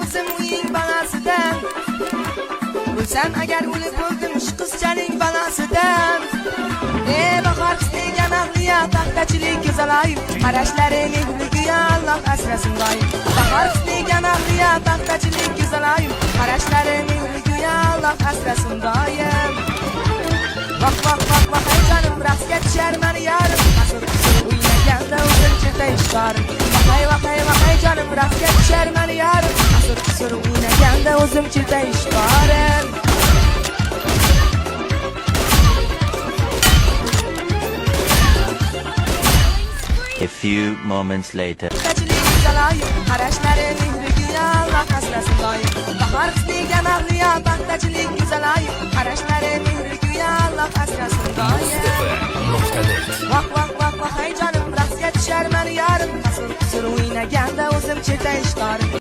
Qizim uying balasidan Bo'lsam agar o'lib o'ldim shu qizchaning balasidan bahor degan ahliya paxtachilik go'zalayim qarashlaring mehriga Alloh asrasin doim bahor degan ahliya paxtachilik go'zalayim qarashlaring mehriga Alloh asrasin doim vah vah vah vah ey jonim raqsga tushar mani yarim qasr o'ynaganda o'zim chetay ishtarim vah ey jonim raqsga tushar mani yarim qasr o'ynaganda o'zim chetay ishtarim A few moments later. Qarashlaring mehriga Alloh asrasin doim bahor degan ahliya paxtachilik go'zalayim qarashlaring mehriga Alloh asrasin doim vah vah vah vah ey jonim raqsga tushar mani yarim qasr o'ynaganda o'zim chetay ishtarim